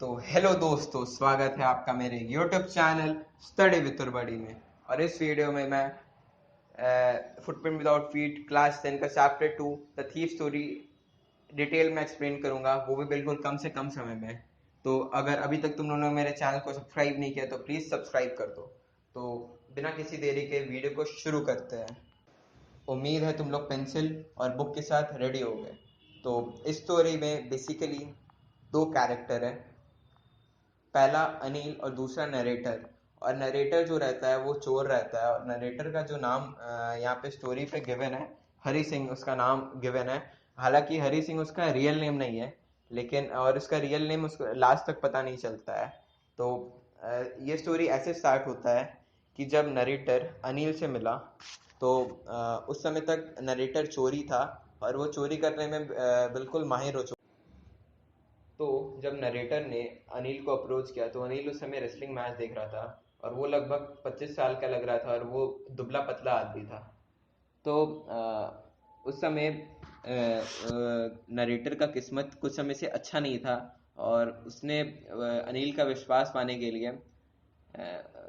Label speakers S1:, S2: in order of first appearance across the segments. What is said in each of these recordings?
S1: तो हेलो दोस्तों, स्वागत है आपका मेरे YouTube चैनल स्टडी विद बड़ी में। और इस वीडियो में मैं फुटप्रिंट विदाउट फीट क्लास 10 का chapter 2 the thief story detail में एक्सप्लेन करूंगा, वो भी बिल्कुल कम से कम समय में। तो अगर अभी तक तुम लोगों ने मेरे चैनल को सब्सक्राइब नहीं किया तो प्लीज़ सब्सक्राइब कर दो। तो बिना किसी देरी के वीडियो को शुरू करते हैं। उम्मीद है तुम लोग पेंसिल और बुक के साथ रेडी हो गए। तो इस स्टोरी में बेसिकली दो कैरेक्टर है, पहला अनिल और दूसरा नरेटर। और नरेटर जो रहता है वो चोर रहता है, और नरेटर का जो नाम यहाँ पे स्टोरी पे गिवन है, हरी सिंह उसका नाम गिवन है। हालांकि हरी सिंह उसका रियल नेम नहीं है, लेकिन और उसका रियल नेम उसको लास्ट तक पता नहीं चलता है। तो ये स्टोरी ऐसे स्टार्ट होता है कि जब नरेटर अनिल से मिला तो उस समय तक नरेटर चोरी था और वो चोरी करने में बिल्कुल माहिर हो चुका। तो जब नरेटर ने अनिल को अप्रोच किया तो अनिल उस समय रेसलिंग मैच देख रहा था, और वो लगभग 25 साल का लग रहा था और वो दुबला पतला आदमी था। तो उस समय नरेटर का किस्मत कुछ समय से अच्छा नहीं था, और उसने अनिल का विश्वास पाने के लिए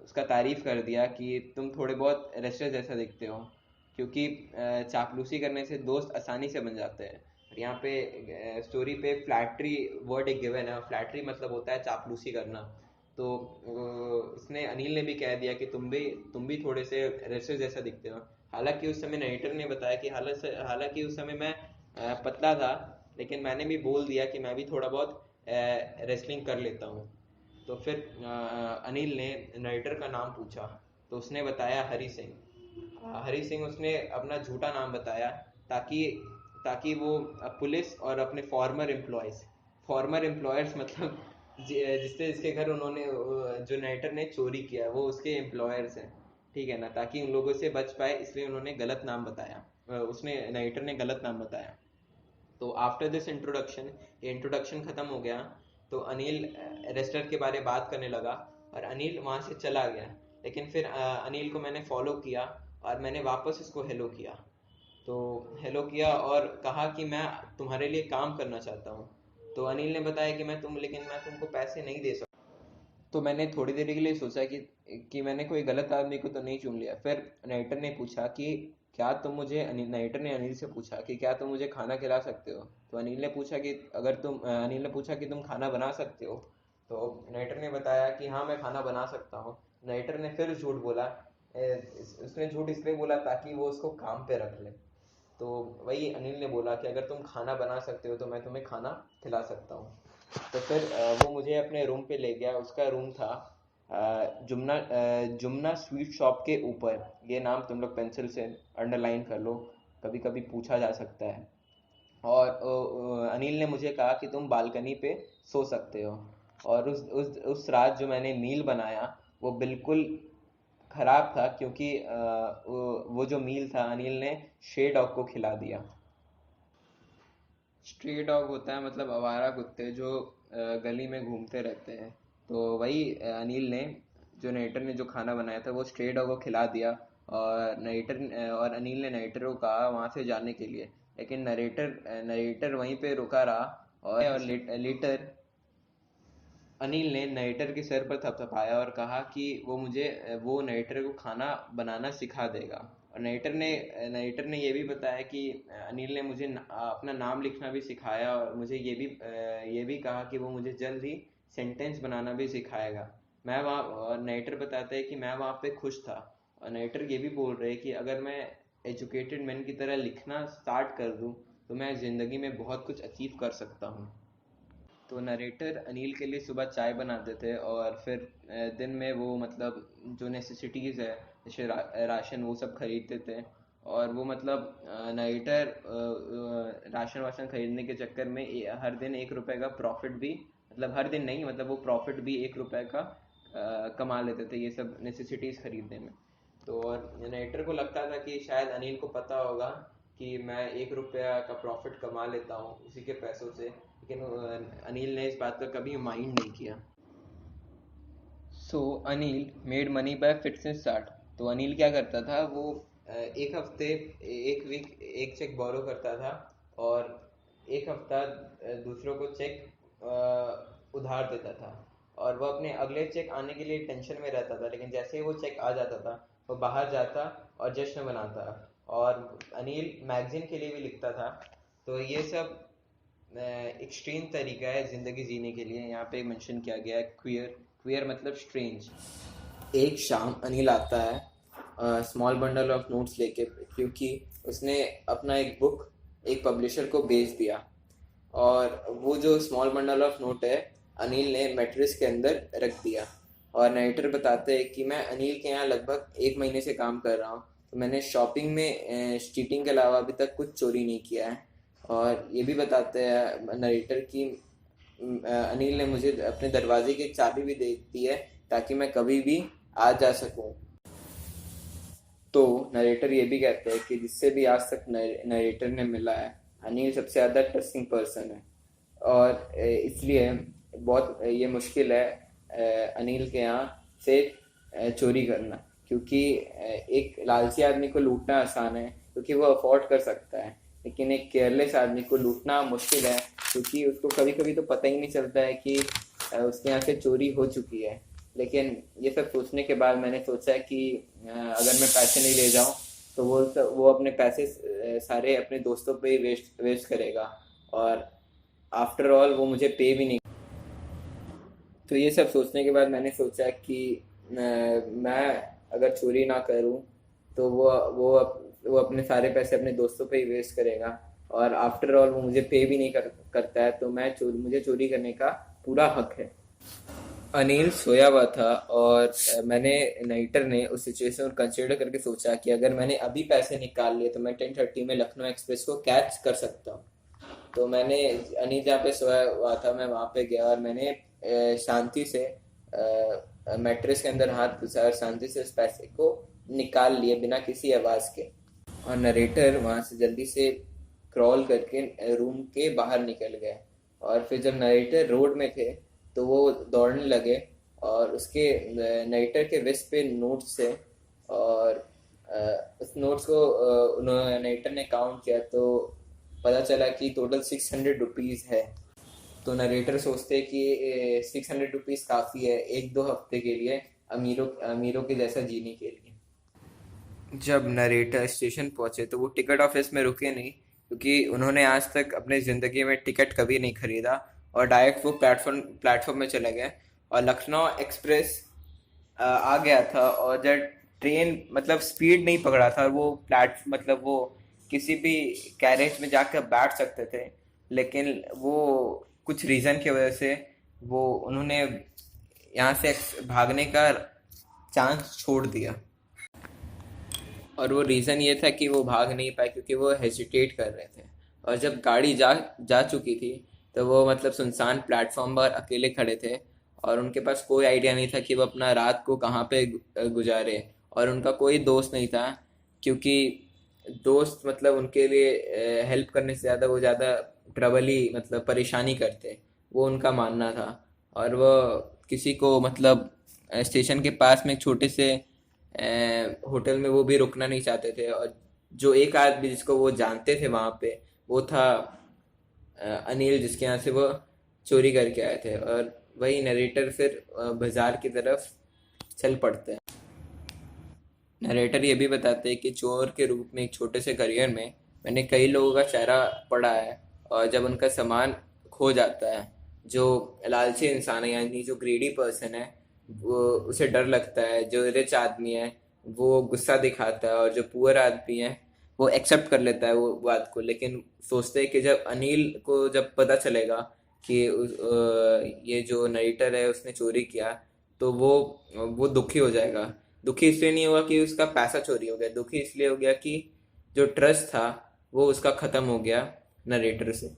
S1: उसका तारीफ कर दिया कि तुम थोड़े बहुत रेसलर जैसा दिखते हो, क्योंकि चापलूसी करने से दोस्त आसानी से बन जाते हैं। और यहाँ पे स्टोरी पे फ्लैटरी वर्ड एक गिवन है, फ्लैटरी मतलब होता है चापलूसी करना। तो उसने अनिल ने भी कह दिया कि तुम भी थोड़े से रेसलर जैसा दिखते हो। हालांकि उस समय नाइटर ने बताया कि हालांकि उस समय मैं पतला था, लेकिन मैंने भी बोल दिया कि मैं भी थोड़ा बहुत रेसलिंग कर लेता हूँ। तो फिर अनिल ने नरेटर का नाम पूछा तो उसने बताया हरी सिंह। हरी सिंह उसने अपना झूठा नाम बताया, ताकि ताकि वो पुलिस और अपने फॉर्मर एम्प्लॉयर्स मतलब जिसके घर उन्होंने जो नाइटर ने चोरी किया वो उसके एम्प्लॉयर्स हैं, ठीक है ना, ताकि उन लोगों से बच पाए, इसलिए उन्होंने गलत नाम बताया। उसने नाइटर ने गलत नाम बताया। तो आफ्टर दिस इंट्रोडक्शन, ये इंट्रोडक्शन खत्म हो गया तो अनिल रेस्लर के बारे में बात करने लगा, और अनिल वहां से चला गया। लेकिन फिर अनिल को मैंने फॉलो किया और मैंने वापस इसको हेलो किया। तो हेलो किया और कहा कि मैं तुम्हारे लिए काम करना चाहता हूँ। तो अनिल ने बताया कि लेकिन मैं तुमको पैसे नहीं दे सकता। तो मैंने थोड़ी देर के लिए सोचा कि मैंने कोई गलत आदमी को तो नहीं चुन लिया। फिर नाइटर ने पूछा कि क्या तुम मुझे नाइटर ने अनिल से पूछा कि क्या तुम मुझे खाना खिला सकते हो। तो अनिल ने पूछा कि तुम खाना बना सकते हो। तो नाइटर ने बताया कि हाँ, मैं खाना बना सकता हूँ। नाइटर ने फिर झूठ बोला। उसने झूठ इसलिए बोला ताकि वो उसको काम पे रख ले। तो वही अनिल ने बोला कि अगर तुम खाना बना सकते हो तो मैं तुम्हें खाना खिला सकता हूँ। तो फिर वो मुझे अपने रूम पे ले गया। उसका रूम था जुमना स्वीट शॉप के ऊपर। ये नाम तुम लोग पेंसिल से अंडरलाइन कर लो, कभी कभी पूछा जा सकता है। और अनिल ने मुझे कहा कि तुम बालकनी पे सो सकते हो। और उस रात जो मैंने मील बनाया वो बिल्कुल खराब था, क्योंकि वो जो मील था अनिल ने स्ट्रे डॉग को खिला दिया। स्ट्री डॉग होता है मतलब आवारा कुत्ते जो गली में घूमते रहते हैं। तो वही अनिल ने जो नाइटर ने जो खाना बनाया था वो स्ट्रे डॉग को खिला दिया। और अनिल ने नरेटर को कहा वहां से जाने के लिए, लेकिन नरेटर वहीं पे रुका रहा। और लेटर अनिल ने नरेटर के सर पर थपथपाया और कहा कि वो नरेटर को खाना बनाना सिखा देगा। और नरेटर ने ये भी बताया कि अनिल ने मुझे अपना नाम लिखना भी सिखाया, और मुझे ये भी कहा कि वो मुझे जल्द ही सेंटेंस बनाना भी सिखाएगा। मैं वहाँ और नरेटर बताता है कि मैं वहाँ पे खुश था। और नरेटर ये भी बोल रहे कि अगर मैं एजुकेटेड मैन की तरह लिखना स्टार्ट कर दूँ तो मैं ज़िंदगी में बहुत कुछ अचीव कर सकता हूँ। तो नरेटर अनिल के लिए सुबह चाय बनाते थे, और फिर दिन में वो मतलब जो नेसेसिटीज़ है जैसे राशन वो सब खरीदते थे। और वो मतलब नरेटर राशन वाशन खरीदने के चक्कर में हर दिन 1 रुपए का प्रॉफिट भी, मतलब हर दिन नहीं, मतलब वो प्रॉफिट भी 1 रुपए का कमा लेते थे ये सब नेसेसिटीज़ खरीदने में। तो और नरेटर को लगता था कि शायद अनिल को पता होगा कि मैं 1 रुपया का प्रॉफिट कमा लेता हूँ उसी के पैसों से, लेकिन अनिल ने इस बात का कभी माइंड नहीं किया। So Anil made money by fits and start. तो अनिल क्या करता था, वो एक हफ्ते, एक वीक एक चेक बोरो करता था, और एक हफ्ता दूसरों को चेक उधार देता था और वो अपने अगले चेक आने के लिए टेंशन में रहता था, लेकिन जैसे ही वो चेक आ जाता था वो बाहर जाता और जश्न मनाता। और अनिल मैगजीन के लिए भी लिखता था। तो ये सब एक्सट्रीम तरीका है ज़िंदगी जीने के लिए। यहाँ पे मेंशन किया गया है क्वियर। क्वियर मतलब स्ट्रेंज। एक शाम अनिल आता है स्मॉल बंडल ऑफ नोट्स लेके, क्योंकि उसने अपना एक बुक एक पब्लिशर को बेच दिया। और वो जो स्मॉल बंडल ऑफ नोट है अनिल ने मैट्रिक्स के अंदर रख दिया। और नाइटर बताते हैं कि मैं अनिल के यहाँ लगभग 1 महीने से काम कर रहा हूँ, तो मैंने शॉपिंग में चीटिंग के अलावा अभी तक कुछ चोरी नहीं किया है। और ये भी बताते हैं नरेटर कि अनिल ने मुझे अपने दरवाजे की चाबी भी दे दी है ताकि मैं कभी भी आ जा सकूं। तो नरेटर ये भी कहते हैं कि जिससे भी आज तक नरेटर ने मिला है, अनिल सबसे ज़्यादा ट्रस्टिंग पर्सन है। और इसलिए बहुत ये मुश्किल है अनिल के यहाँ से चोरी करना, क्योंकि एक लालची आदमी को लूटना आसान है क्योंकि वो अफोर्ड कर सकता है, लेकिन एक केयरलेस आदमी को लूटना मुश्किल है क्योंकि उसको कभी कभी तो पता ही नहीं चलता है कि उसके यहाँ से चोरी हो चुकी है। लेकिन ये सब सोचने के बाद मैंने सोचा कि अगर मैं पैसे नहीं ले जाऊं तो वो अपने पैसे सारे अपने दोस्तों पे ही वेस्ट वेस्ट करेगा, और आफ्टर ऑल वो मुझे पे भी नहीं। तो ये सब सोचने के बाद मैंने सोचा कि मैं अगर चोरी ना करूं तो वो अपने सारे पैसे अपने दोस्तों पे ही वेस्ट करेगा, और आफ्टर ऑल वो मुझे पे भी नहीं करता है, तो मुझे चोरी करने का पूरा हक है। अनिल सोया हुआ था और मैंने नाइटर ने उस सिचुएशन को कंसिडर करके सोचा कि अगर मैंने अभी पैसे निकाल लिए तो मैं 10:30 में लखनऊ एक्सप्रेस को कैच कर सकता हूँ। तो मैंने अनिल जहाँ पे सोया हुआ था मैं वहाँ पे गया और मैंने शांति से मैट्रेस के अंदर हाथ घुसाया और शांति से उस पैसे को निकाल लिए बिना किसी आवाज़ के। और नरेटर वहाँ से जल्दी से क्रॉल करके रूम के बाहर निकल गए। और फिर जब नरेटर रोड में थे तो वो दौड़ने लगे और उसके नरेटर के वेस्ट पे नोट्स थे, और उस नोट्स को उन्होंने नरेटर ने काउंट किया तो पता चला कि टोटल 600 रुपीज़ है। तो नरेटर सोचते कि 600 रुपीज़ काफ़ी है 1-2 हफ्ते के लिए, अमीरों अमीरों के जैसा जीने के लिए। जब नरेटर स्टेशन पहुंचे तो वो टिकट ऑफिस में रुके नहीं, क्योंकि उन्होंने आज तक अपने ज़िंदगी में टिकट कभी नहीं खरीदा, और डायरेक्ट वो प्लेटफॉर्म में चले गए। और लखनऊ एक्सप्रेस आ गया था, और जब ट्रेन मतलब स्पीड नहीं पकड़ा था, वो मतलब वो किसी भी कैरेज में जाकर बैठ सकते थे, लेकिन वो कुछ रीज़न की वजह से वो उन्होंने यहाँ से भागने का चांस छोड़ दिया। और वो रीज़न ये था कि वो भाग नहीं पाए क्योंकि वो हेजिटेट कर रहे थे। और जब गाड़ी जा जा चुकी थी तो वो मतलब सुनसान प्लेटफॉर्म पर अकेले खड़े थे, और उनके पास कोई आइडिया नहीं था कि वो अपना रात को कहाँ पे गुजारे। और उनका कोई दोस्त नहीं था, क्योंकि दोस्त मतलब उनके लिए हेल्प करने से ज़्यादा वो ज़्यादा ट्रबल ही मतलब परेशानी करते, वो उनका मानना था। और वो किसी को मतलब स्टेशन के पास में एक छोटे से होटल में वो भी रुकना नहीं चाहते थे। और जो एक आदमी जिसको वो जानते थे वहाँ पे, वो था अनिल, जिसके यहाँ से वो चोरी करके आए थे। और वही नरेटर फिर बाजार की तरफ चल पड़ते हैं। नरेटर ये भी बताते हैं कि चोर के रूप में एक छोटे से करियर में मैंने कई लोगों का चेहरा पढ़ा है, और जब उनका सामान खो जाता है, जो लालची इंसान है यानी जो ग्रीडी पर्सन है वो उसे डर लगता है, जो रिच आदमी है वो गुस्सा दिखाता है, और जो पुअर आदमी है वो एक्सेप्ट कर लेता है वो बात को। लेकिन सोचते हैं कि जब अनिल को जब पता चलेगा कि ये जो नरेटर है उसने चोरी किया, तो वो दुखी हो जाएगा। दुखी इसलिए नहीं हुआ कि उसका पैसा चोरी हो गया, दुखी इसलिए हो गया कि जो ट्रस्ट था वो उसका ख़त्म हो गया नरेटर से।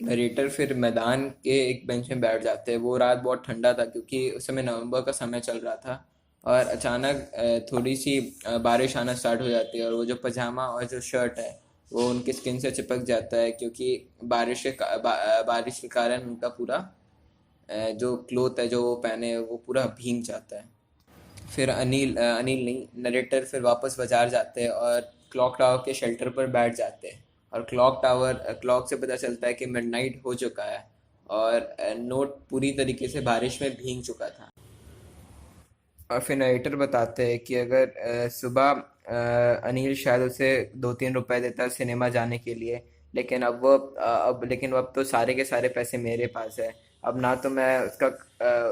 S1: नरेटर फिर मैदान के एक बेंच में बैठ जाते हैं। वो रात बहुत ठंडा था क्योंकि उस समय नवंबर का समय चल रहा था, और अचानक थोड़ी सी बारिश आना स्टार्ट हो जाती है, और वो जो पजामा और जो शर्ट है वो उनकी स्किन से चिपक जाता है, क्योंकि बारिश के कारण उनका पूरा जो क्लोथ है जो वो पहने हैं, वो पूरा भीग जाता है। फिर अनिल नहीं, नरेटर फिर वापस बाजार जाते हैं और क्लॉक टावर के शेल्टर पर बैठ जाते हैं। और क्लॉक से पता चलता है कि मिडनाइट हो चुका है, और नोट पूरी तरीके से बारिश में भीग चुका था। और फिर नरेटर बताते हैं कि अगर सुबह अनिल शायद उसे 2-3 रुपए देता सिनेमा जाने के लिए, लेकिन अब तो सारे के सारे पैसे मेरे पास है। अब ना तो मैं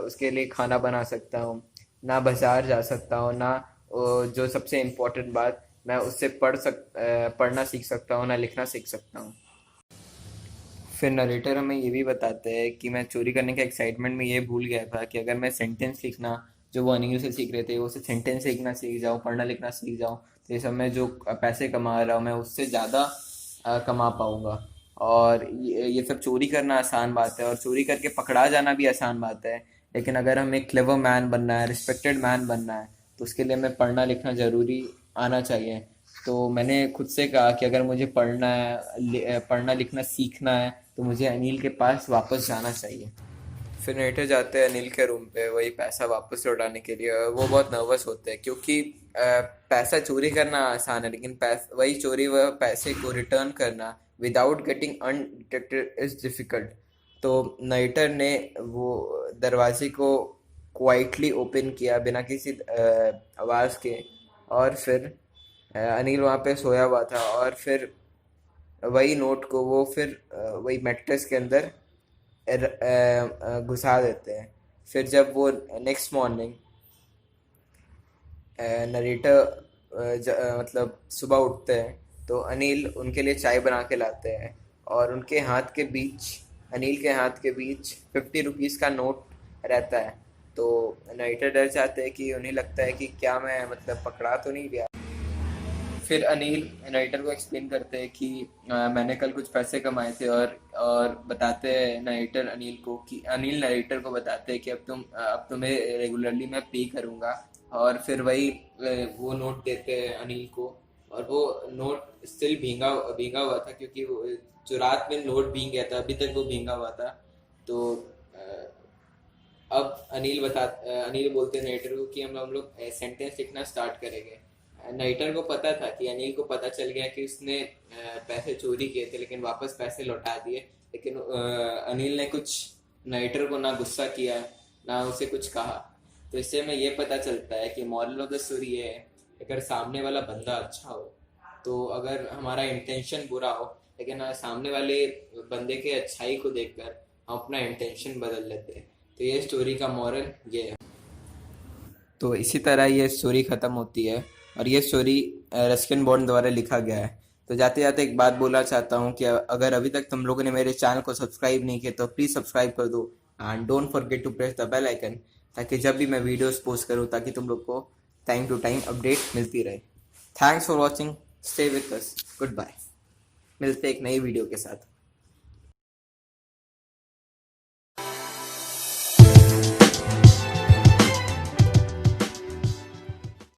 S1: उसके लिए खाना बना सकता हूँ, ना बाजार जा सकता हूँ, ना जो सबसे इम्पोर्टेंट बात, मैं उससे पढ़ना सीख सकता हूँ, ना लिखना सीख सकता हूँ। फिर नरेटर हमें ये भी बताते हैं कि मैं चोरी करने के एक्साइटमेंट में ये भूल गया था कि अगर मैं सेंटेंस लिखना, जो वो अनिल से सीख रहे थे, वो से सेंटेंस लिखना सीख जाऊँ, पढ़ना लिखना सीख जाऊँ, तो ये सब मैं जो पैसे कमा रहा हूँ मैं उससे ज़्यादा कमा पाऊँगा। और ये सब चोरी करना आसान बात है और चोरी करके पकड़ा जाना भी आसान बात है, लेकिन अगर हमें क्लेवर मैन बनना है, रिस्पेक्टेड मैन बनना है, तो उसके लिए हमें पढ़ना लिखना ज़रूरी आना चाहिए। तो मैंने खुद से कहा कि अगर मुझे पढ़ना लिखना सीखना है तो मुझे अनिल के पास वापस जाना चाहिए। फिर नेटर जाते हैं अनिल के रूम पे वही पैसा वापस लौटाने के लिए। वो बहुत नर्वस होते हैं क्योंकि पैसा चोरी करना आसान है, लेकिन वह पैसे को रिटर्न करना without getting undetected is difficult. तो नाइटर ने वो दरवाजे को क्वाइटली ओपन किया बिना किसी आवाज़ के, और फिर अनिल वहाँ पे सोया हुआ था, और फिर वही नोट को वो फिर वही मैट्रेस के अंदर घुसा देते हैं। फिर जब वो नेक्स्ट मॉर्निंग नरेटर मतलब सुबह उठते हैं तो अनिल उनके लिए चाय बना के लाते हैं, और अनिल के हाथ के बीच 50 रुपीज़ का नोट रहता है। तो नरेटर डर जाते हैं कि उन्हें लगता है कि क्या मैं मतलब पकड़ा तो नहीं गया। फिर अनिल नरेटर को एक्सप्लेन करते हैं कि मैंने कल कुछ पैसे कमाए थे, और बताते हैं अनिल नरेटर को बताते हैं कि अब तुम्हें रेगुलरली मैं पे करूँगा। और फिर वही वो नोट देते हैं अनिल को, और वो नोट स्टिल भींगा भींगा हुआ था क्योंकि जो रात में नोट भीग गया था अभी तक वो भींगा हुआ था। तो अब अनिल बोलते हैं नरेटर को कि हम लोग सेंटेंस लिखना स्टार्ट करेंगे। नाइटर को पता था कि अनिल को पता चल गया कि उसने पैसे चोरी किए थे लेकिन वापस पैसे लौटा दिए, लेकिन अनिल ने कुछ नाइटर को ना गुस्सा किया ना उसे कुछ कहा। तो इससे हमें ये पता चलता है कि मॉरल ऑफ द स्टोरी ये है, अगर सामने वाला बंदा अच्छा हो, तो अगर हमारा इंटेंशन बुरा हो लेकिन सामने वाले बंदे के अच्छाई को देखकर हम अपना इंटेंशन बदल लेते हैं। तो ये स्टोरी का मॉरल ये है। तो इसी तरह ये स्टोरी ख़त्म होती है, और ये स्टोरी रस्किन बॉन्ड द्वारा लिखा गया है। तो जाते जाते एक बात बोलना चाहता हूँ कि अगर अभी तक तुम लोगों ने मेरे चैनल को सब्सक्राइब नहीं किया तो प्लीज़ सब्सक्राइब कर दो, and don't forget to press the bell icon, ताकि जब भी मैं वीडियोस पोस्ट करूँ ताकि तुम लोग को टाइम टू टाइम अपडेट मिलती रहे। Thanks for watching, stay with us, good bye. मिलते एक नई वीडियो के साथ।